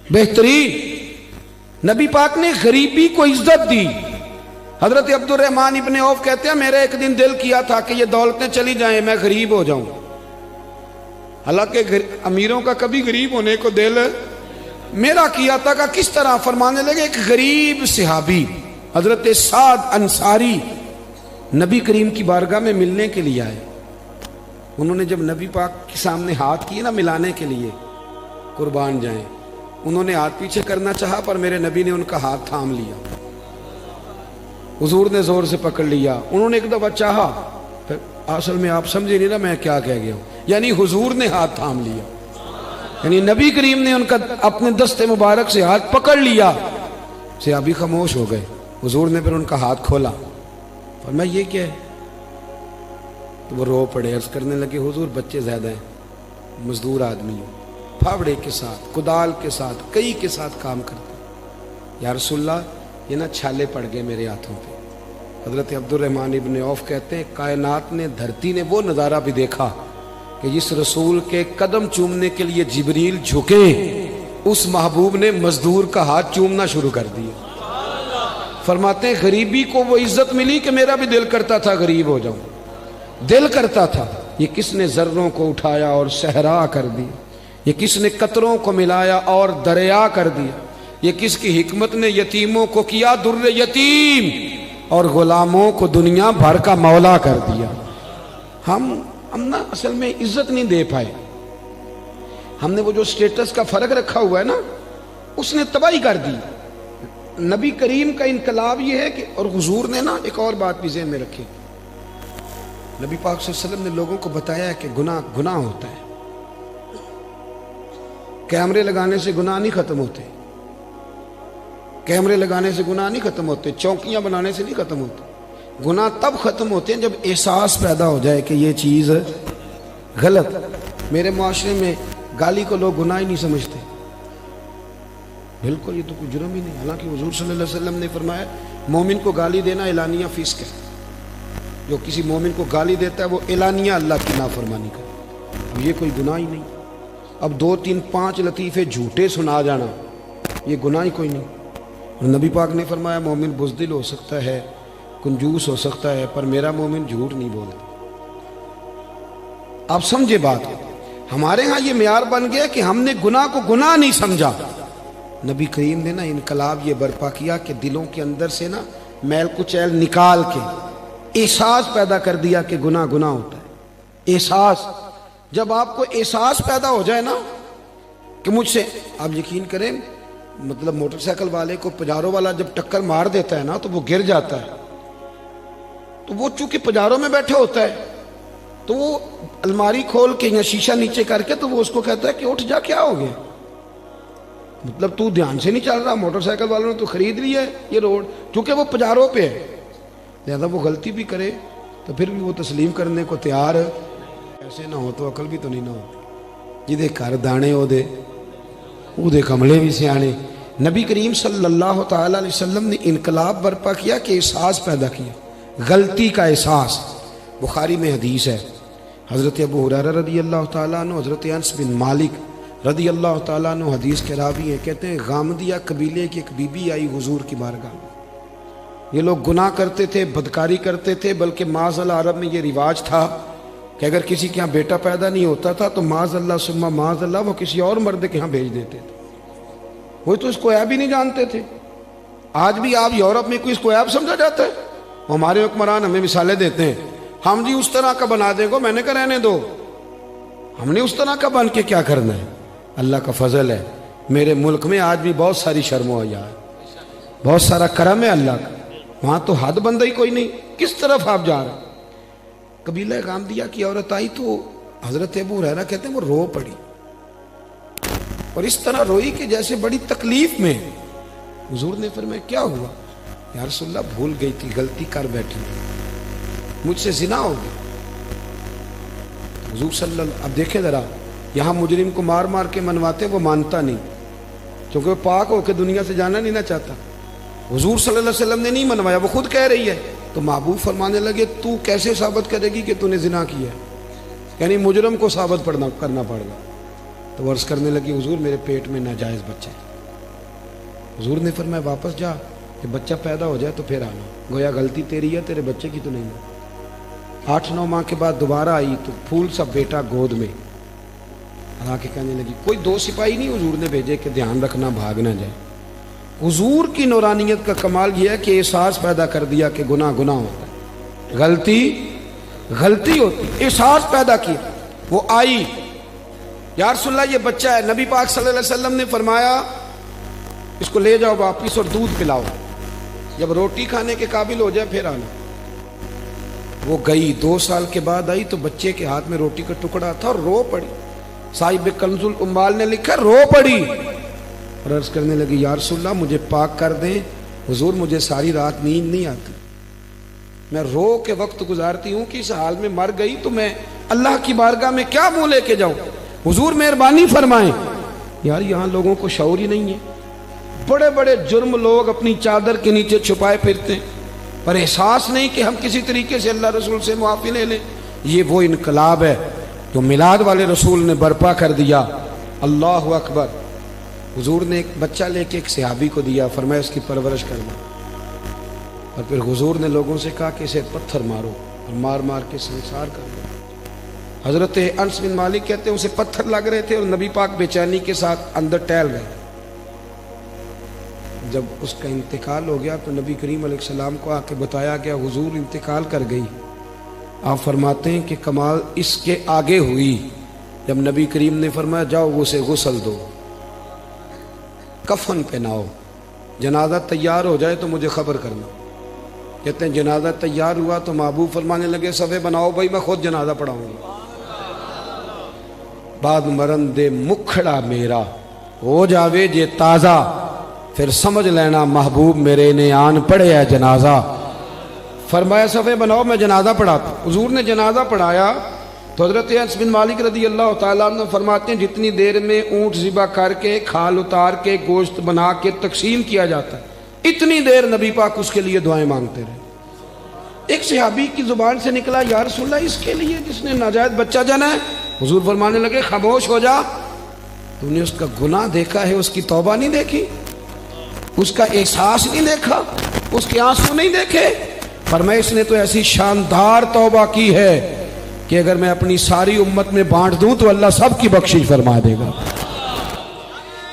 بہترین نبی پاک نے غریبی کو عزت دی. حضرت عبد الرحمن ابن عوف کہتے ہیں میرا ایک دن دل کیا تھا کہ یہ دولتیں چلی جائیں میں غریب ہو جاؤں. حالانکہ امیروں کا کبھی غریب ہونے کو دل میرا کیا تھا کہ کس طرح. فرمانے لگے ایک غریب صحابی حضرت سعد انصاری نبی کریم کی بارگاہ میں ملنے کے لیے آئے. انہوں نے جب نبی پاک کے سامنے ہاتھ کیے نا ملانے کے لیے, قربان جائیں, انہوں نے ہاتھ پیچھے کرنا چاہا پر میرے نبی نے ان کا ہاتھ تھام لیا. حضور نے زور سے پکڑ لیا. انہوں نے ایک دفعہ چاہا, پھر اصل میں آپ سمجھے نہیں نا میں کیا کہہ گیا ہوں, یعنی حضور نے ہاتھ تھام لیا, یعنی نبی کریم نے ان کا اپنے دست مبارک سے ہاتھ پکڑ لیا. صحابی خاموش ہو گئے. حضور نے پھر ان کا ہاتھ کھولا, فرمایا یہ کیا ہے؟ تو وہ رو پڑے, عرض کرنے لگے حضور بچے زیادہ ہیں, مزدور آدمی ہوں, پھاوڑے کے ساتھ کدال کے ساتھ کئی کے ساتھ کام کرتے ہیں. یا رسول اللہ یہ نا چھالے پڑ گئے میرے ہاتھوں پہ. حضرت عبد الرحمن ابن عوف کہتے ہیں کائنات نے, دھرتی نے وہ نظارہ بھی دیکھا کہ جس رسول کے قدم چومنے کے لیے جبریل جھکے, اس محبوب نے مزدور کا ہاتھ چومنا شروع کر دیا. فرماتے ہیں غریبی کو وہ عزت ملی کہ میرا بھی دل کرتا تھا غریب ہو جاؤں, دل کرتا تھا. یہ کس نے ذروں کو اٹھایا اور صحرا کر دی, یہ کس نے قطروں کو ملایا اور دریا کر دیا, یہ کس کی حکمت نے یتیموں کو کیا در یتیم اور غلاموں کو دنیا بھر کا مولا کر دیا. ہم نا اصل میں عزت نہیں دے پائے. ہم نے وہ جو سٹیٹس کا فرق رکھا ہوا ہے نا, اس نے تباہی کر دی. نبی کریم کا انقلاب یہ ہے کہ, اور حضور نے نا ایک اور بات بھی ذہن میں رکھی, نبی پاک صلی اللہ علیہ وسلم نے لوگوں کو بتایا کہ گناہ ہوتا ہے. کیمرے لگانے سے گناہ نہیں ختم ہوتے, کیمرے لگانے سے گناہ نہیں ختم ہوتے, چوکیاں بنانے سے نہیں ختم ہوتے. گناہ تب ختم ہوتے ہیں جب احساس پیدا ہو جائے کہ یہ چیز غلط. میرے معاشرے میں گالی کو لوگ گناہ ہی نہیں سمجھتے. بالکل یہ تو کوئی جرم ہی نہیں, حالانکہ حضور صلی اللہ علیہ وسلم نے فرمایا مومن کو گالی دینا اعلانیہ فسق ہے. جو کسی مومن کو گالی دیتا ہے وہ اعلانیہ اللہ کی نافرمانی کرتا. اب یہ کوئی گناہ ہی نہیں. اب 2 3 5 لطیفے جھوٹے سنا جانا یہ گناہ ہی کوئی نہیں. اور نبی پاک نے فرمایا مومن بزدل ہو سکتا ہے, کنجوس ہو سکتا ہے, پر میرا مومن جھوٹ نہیں بولتا. آپ سمجھے بات کو. ہمارے ہاں یہ معیار بن گیا کہ ہم نے گناہ کو گناہ نہیں سمجھا. نبی کریم نے نا انقلاب یہ برپا کیا کہ دلوں کے اندر سے نا میل کچیل نکال کے احساس پیدا کر دیا کہ گناہ ہوتا ہے. احساس, جب آپ کو احساس پیدا ہو جائے نا کہ مجھ سے, آپ یقین کریں مطلب موٹر سائیکل والے کو پجارو والا جب ٹکر مار دیتا ہے نا تو وہ گر جاتا ہے. تو وہ چونکہ پجاروں میں بیٹھے ہوتا ہے تو وہ الماری کھول کے یا شیشہ نیچے کر کے تو وہ اس کو کہتا ہے کہ اٹھ جا, کیا ہو گیا, مطلب تو دھیان سے نہیں چل رہا. موٹر سائیکل والوں نے تو خرید لی ہے یہ روڈ, چونکہ وہ پجاروں پہ ہے, لہذا وہ غلطی بھی کرے تو پھر بھی وہ تسلیم کرنے کو تیار ہے. ایسے نہ ہو تو عقل بھی تو نہیں نہ ہوتی. جدے کر دانے او دے کملے بھی سیانے. نبی کریم صلی اللہ تعالی علیہ وسلم نے انقلاب برپا کیا کہ احساس پیدا کیا, غلطی کا احساس. بخاری میں حدیث ہے, حضرت ابو ہریرہ رضی اللہ تعالیٰ عنہ, حضرت انس بن مالک رضی اللہ تعالیٰ عنہ حدیث کے راوی ہیں. کہتے ہیں غامدیہ قبیلے کی ایک بی بی آئی حضور کی بارگاہ میں. یہ لوگ گناہ کرتے تھے, بدکاری کرتے تھے, بلکہ معاذ اللہ عرب میں یہ رواج تھا کہ اگر کسی کے ہاں بیٹا پیدا نہیں ہوتا تھا تو معاذ اللہ ثم معاذ اللہ وہ کسی اور مرد کے ہاں بھیج دیتے تھے. وہ تو اس کو عیب ہی نہیں جانتے تھے. آج بھی آپ یورپ میں کوئی اس کو عیب سمجھا جاتا ہے. ہمارے حکمران ہمیں مثالیں دیتے ہیں, ہم جی اس طرح کا بنا دیں گے, میں نے کہا رہنے دو, ہم نے اس طرح کا بن کے کیا کرنا ہے. اللہ کا فضل ہے میرے ملک میں آج بھی بہت ساری شرم و حیا ہے, بہت سارا کرم ہے اللہ کا. وہاں تو حد بندہ ہی کوئی نہیں, کس طرف آپ جا رہے ہیں. قبیلہ غامدیہ کی عورت آئی تو حضرت ابو ہریرہ کہتے ہیں وہ رو پڑی, اور اس طرح روئی کہ جیسے بڑی تکلیف میں. حضور نے فرمایا کیا ہوا؟ یا رسول اللہ بھول گئی تھی, غلطی کر بیٹھی, مجھ سے زنا ہو گئی. حضور صلی اللہ, اب دیکھیں ذرا, یہاں مجرم کو مار مار کے منواتے, وہ مانتا نہیں کیونکہ وہ پاک ہو کے دنیا سے جانا نہیں نہ چاہتا. حضور صلی اللہ علیہ وسلم نے نہیں منوایا, وہ خود کہہ رہی ہے. تو محبوب فرمانے لگے تو کیسے ثابت کرے گی کہ تو نے زنا کیا ہے, یعنی مجرم کو ثابت کرنا پڑ گا. تو عرض کرنے لگی حضور میرے پیٹ میں ناجائز بچے. حضور نے فرمایا واپس جا کہ بچہ پیدا ہو جائے تو پھر آنا، گویا غلطی تیری ہے، تیرے بچے کی تو نہیں ہے۔ 8-9 ماہ کے بعد دوبارہ آئی تو پھول سا بیٹا گود میں، آ کے کہنے لگی، کوئی 2 سپاہی نہیں حضور نے بھیجے کہ دھیان رکھنا بھاگ نہ جائے۔ حضور کی نورانیت کا کمال یہ ہے کہ احساس پیدا کر دیا کہ گناہ ہوتا ہے، غلطی ہوتی، احساس پیدا کیا۔ وہ آئی، یا رسول اللہ یہ بچہ ہے، نبی پاک صلی اللہ علیہ وسلم نے فرمایا اس کو لے جاؤ واپس اور دودھ پلاؤ، جب روٹی کھانے کے قابل ہو جائے پھر آنا۔ وہ گئی، 2 سال کے بعد آئی تو بچے کے ہاتھ میں روٹی کا ٹکڑا تھا اور رو پڑی۔ صاحب کنز الاموال نے لکھا رو پڑی اور عرض کرنے لگی یا رسول اللہ مجھے پاک کر دیں، حضور مجھے ساری رات نیند نہیں آتی، میں رو کے وقت گزارتی ہوں کہ اس حال میں مر گئی تو میں اللہ کی بارگاہ میں کیا منہ لے کے جاؤں، حضور مہربانی فرمائیں۔ یار یہاں لوگوں کو شعور ہی نہیں ہے، بڑے بڑے جرم لوگ اپنی چادر کے نیچے چھپائے پھرتے ہیں، پر احساس نہیں کہ ہم کسی طریقے سے اللہ رسول سے معافی لے لیں۔ یہ وہ انقلاب ہے جو میلاد والے رسول نے برپا کر دیا۔ اللہ اکبر۔ حضور نے ایک بچہ لے کے ایک صحابی کو دیا، فرمایا اس کی پرورش کرنا، اور پھر حضور نے لوگوں سے کہا کہ اسے پتھر مارو اور مار مار کے سنسار کر دو۔ حضرت انس بن مالک کہتے ہیں اسے پتھر لگ رہے تھے اور نبی پاک بے چینی کے ساتھ اندر ٹہل گئے۔ جب اس کا انتقال ہو گیا تو نبی کریم علیہ السلام کو آ کے بتایا گیا حضور انتقال کر گئی۔ آپ فرماتے ہیں کہ کمال اس کے آگے ہوئی جب نبی کریم نے فرمایا جاؤ اسے غسل دو، کفن پہناؤ، جنازہ تیار ہو جائے تو مجھے خبر کرنا۔ کہتے ہیں جنازہ تیار ہوا تو محبوب فرمانے لگے صفے بناؤ بھائی میں خود جنازہ پڑھاؤں گا۔ بعد مرن دے مکھڑا میرا ہو جاوے جے تازہ، پھر سمجھ لینا محبوب میرے نے آن پڑھے ہے جنازہ۔ فرمایا صفے بناؤ میں جنازہ پڑھاتا۔ حضور نے جنازہ پڑھایا تو حضرت انس بن مالک رضی اللہ تعالیٰ عنہ فرماتے ہیں جتنی دیر میں اونٹ ذبح کر کے کھال اتار کے گوشت بنا کے تقسیم کیا جاتا ہے اتنی دیر نبی پاک اس کے لیے دعائیں مانگتے رہے۔ ایک صحابی کی زبان سے نکلا یا رسول اللہ اس کے لیے جس نے ناجائز بچہ جنا ہے؟ حضور فرمانے لگے خاموش ہو جا، تو نے اس کا گناہ دیکھا ہے، اس کی توبہ نہیں دیکھی، اس کا احساس نہیں دیکھا، اس کے آنسو نہیں دیکھے؟ فرمایا اس نے تو ایسی شاندار توبہ کی ہے کہ اگر میں اپنی ساری امت میں بانٹ دوں تو اللہ سب کی بخشش فرما دے گا۔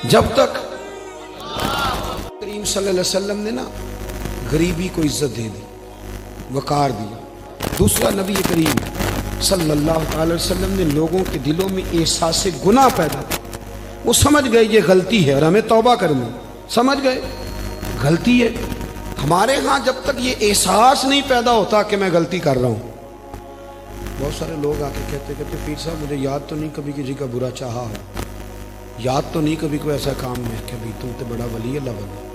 جب تک کریم صلی اللہ علیہ وسلم نے نا غریبی کو عزت دے دی، وقار دیا۔ دوسرا نبی کریم صلی اللہ تعالی وسلم نے لوگوں کے دلوں میں احساس گناہ پیدا کیا، وہ سمجھ گئے یہ غلطی ہے اور ہمیں توبہ کرنی، سمجھ گئے غلطی ہے۔ ہمارے ہاں جب تک یہ احساس نہیں پیدا ہوتا کہ میں غلطی کر رہا ہوں، بہت سارے لوگ آ کے کہتے پیر صاحب مجھے یاد تو نہیں کبھی کسی کا برا چاہا ہو، یاد تو نہیں کبھی کوئی ایسا کام ہے کہ ابھی تم تو بڑا ولی اللہ بنا،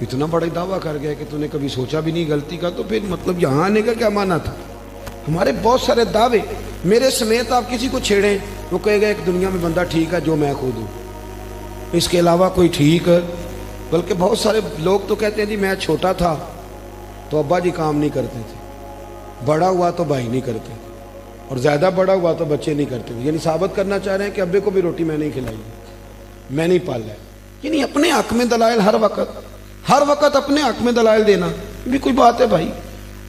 اتنا بڑا دعویٰ کر گیا کہ تو نے کبھی سوچا بھی نہیں غلطی کا، تو پھر مطلب یہاں آنے کا کیا معنی تھا؟ ہمارے بہت سارے دعوے، میرے سمیت آپ کسی کو چھیڑیں وہ کہے گا ایک دنیا میں بندہ ٹھیک ہے جو میں خود ہوں، اس کے علاوہ کوئی ٹھیک ہے۔ بلکہ بہت سارے لوگ تو کہتے ہیں جی میں چھوٹا تھا تو ابا جی کام نہیں کرتے تھے، بڑا ہوا تو بھائی نہیں کرتے، اور زیادہ بڑا ہوا تو بچے نہیں کرتے، یعنی ثابت کرنا چاہ رہے ہیں کہ ابے کو بھی روٹی میں نہیں کھلائی، میں نہیں پالا ہے۔ یعنی اپنے حق میں دلائل ہر وقت اپنے حق میں دلائل دینا بھی کوئی بات ہے بھائی؟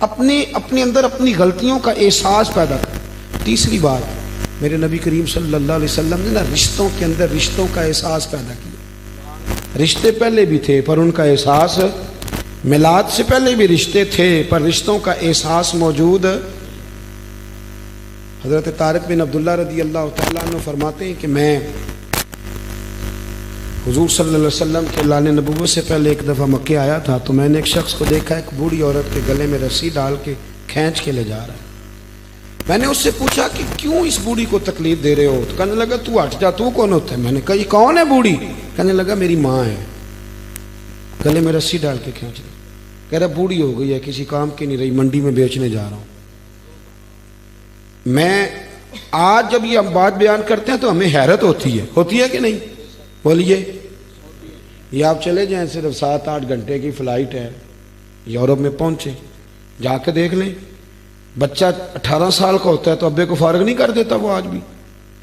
اپنے اندر اپنی غلطیوں کا احساس پیدا کر۔ تیسری بات میرے نبی کریم صلی اللہ علیہ وسلم نے نا رشتوں کے اندر رشتوں کا احساس پیدا کیا۔ رشتے پہلے بھی تھے پر ان کا احساس، میلاد سے پہلے بھی رشتے تھے پر رشتوں کا احساس موجود۔ حضرت طارق بن عبداللہ رضی اللہ تعالیٰ عنہ فرماتے ہیں کہ میں حضور صلی اللہ علیہ وسلم کے اعلان نبوت سے پہلے ایک دفعہ مکے آیا تھا تو میں نے ایک شخص کو دیکھا ایک بوڑھی عورت کے گلے میں رسی ڈال کے کھینچ کے لے جا رہا ہے۔ میں نے اس سے پوچھا کہ کیوں اس بوڑھی کو تکلیف دے رہے ہو؟ تو کہنے لگا تو ہٹ جا، تو کون ہوتا ہے؟ میں نے کہا یہ کون ہے بوڑھی؟ کہنے لگا میری ماں ہے، گلے میں رسی ڈال کے کھینچ رہی، کہہ رہا بوڑھی ہو گئی ہے کسی کام کی نہیں رہی، منڈی میں بیچنے جا رہا ہوں۔ میں آج جب یہ ہم بات بیان کرتے ہیں تو ہمیں حیرت ہوتی ہے کہ نہیں؟ بولیے، یہ آپ چلے جائیں صرف 7-8 گھنٹے کی فلائٹ ہے، یورپ میں پہنچے، جا کے دیکھ لیں بچہ 18 سال کا ہوتا ہے تو ابے کو فارغ نہیں کر دیتا، وہ آج بھی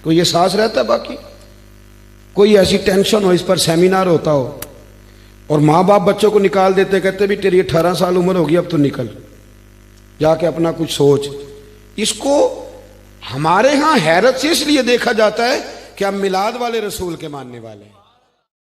کوئی احساس رہتا ہے؟ باقی کوئی ایسی ٹینشن ہو، اس پر سیمینار ہوتا ہو، اور ماں باپ بچوں کو نکال دیتے, کہتے بھی تیری 18 سال عمر ہوگی, اب تو نکل جا کے اپنا کچھ سوچ. اس کو ہمارے ہاں حیرت سے اس لیے دیکھا جاتا ہے کہ ہم میلاد والے رسول کے ماننے والے ہیں.